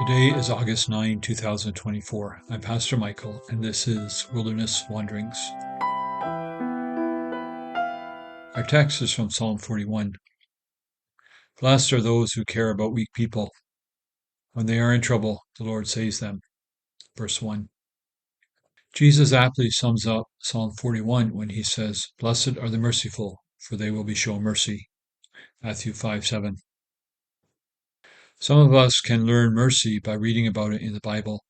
Today is August 9, 2024. I'm Pastor Michael, and this is Wilderness Wanderings. Our text is from Psalm 41. Blessed are those who care about weak people. When they are in trouble, the Lord saves them. Verse 1. Jesus aptly sums up Psalm 41 when he says, Blessed are the merciful, for they will be shown mercy. Matthew 5:7. Some of us can learn mercy by reading about it in the Bible.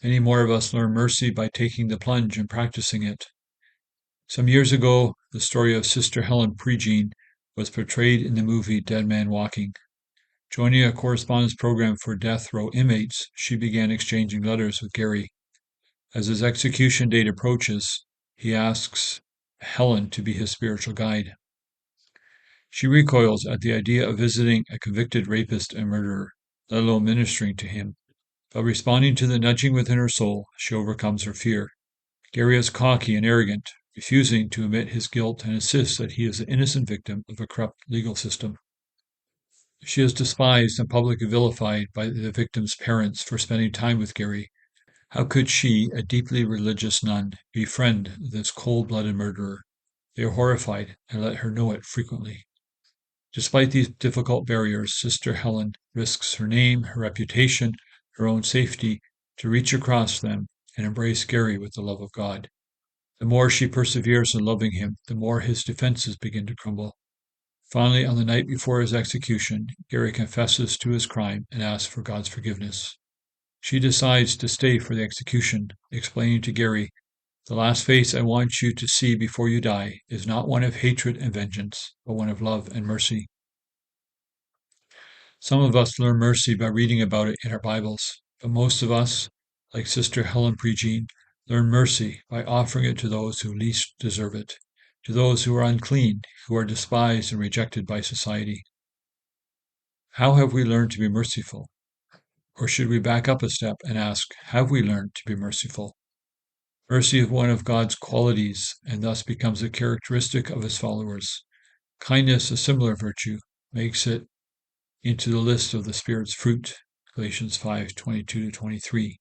Many more of us learn mercy by taking the plunge and practicing it. Some years ago, the story of Sister Helen Prejean was portrayed in the movie Dead Man Walking. Joining a correspondence program for death row inmates, she began exchanging letters with Gary. As his execution date approaches, he asks Helen to be his spiritual guide. She recoils at the idea of visiting a convicted rapist and murderer, let alone ministering to him. But responding to the nudging within her soul, she overcomes her fear. Gary is cocky and arrogant, refusing to admit his guilt and insists that he is an innocent victim of a corrupt legal system. She is despised and publicly vilified by the victim's parents for spending time with Gary. How could she, a deeply religious nun, befriend this cold-blooded murderer? They are horrified and let her know it frequently. Despite these difficult barriers, Sister Helen risks her name, her reputation, her own safety to reach across them and embrace Gary with the love of God. The more she perseveres in loving him, the more his defenses begin to crumble. Finally, on the night before his execution, Gary confesses to his crime and asks for God's forgiveness. She decides to stay for the execution, explaining to Gary, the last face I want you to see before you die is not one of hatred and vengeance, but one of love and mercy. Some of us learn mercy by reading about it in our Bibles, but most of us, like Sister Helen Prejean, learn mercy by offering it to those who least deserve it, to those who are unclean, who are despised and rejected by society. How have we learned to be merciful? Or should we back up a step and ask, have we learned to be merciful? Mercy is one of God's qualities and thus becomes a characteristic of his followers. Kindness, a similar virtue, makes it into the list of the Spirit's fruit, Galatians 5:22-23.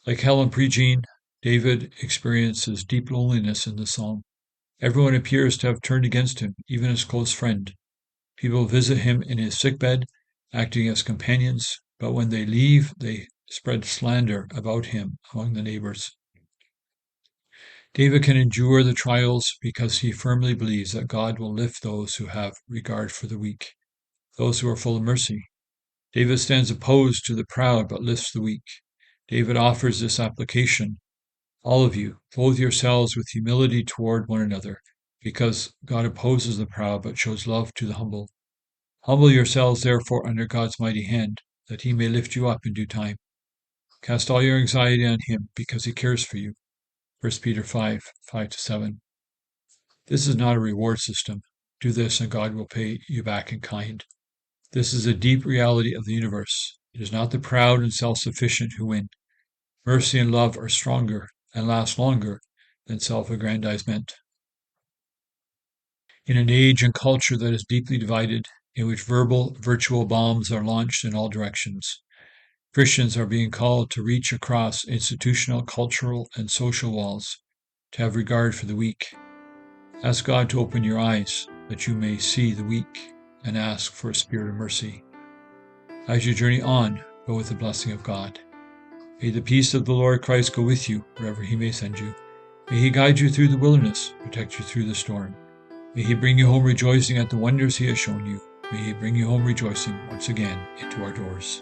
Like Helen Prejean, David experiences deep loneliness in the psalm. Everyone appears to have turned against him, even his close friend. People visit him in his sickbed, acting as companions, but when they leave, they spread slander about him among the neighbors. David can endure the trials because he firmly believes that God will lift those who have regard for the weak, those who are full of mercy. David stands opposed to the proud but lifts the weak. David offers this application. All of you, clothe yourselves with humility toward one another, because God opposes the proud but shows love to the humble. Humble yourselves therefore under God's mighty hand, that he may lift you up in due time. Cast all your anxiety on him, because he cares for you. 1 Peter 5:5-7. This is not a reward system. Do this and God will pay you back in kind. This is a deep reality of the universe. It is not the proud and self-sufficient who win. Mercy and love are stronger and last longer than self-aggrandizement. In an age and culture that is deeply divided, in which virtual bombs are launched in all directions, Christians are being called to reach across institutional, cultural, and social walls, to have regard for the weak. Ask God to open your eyes, that you may see the weak, and ask for a spirit of mercy. As you journey on, go with the blessing of God. May the peace of the Lord Christ go with you, wherever he may send you. May he guide you through the wilderness, protect you through the storm. May he bring you home rejoicing at the wonders he has shown you. May he bring you home rejoicing once again into our doors.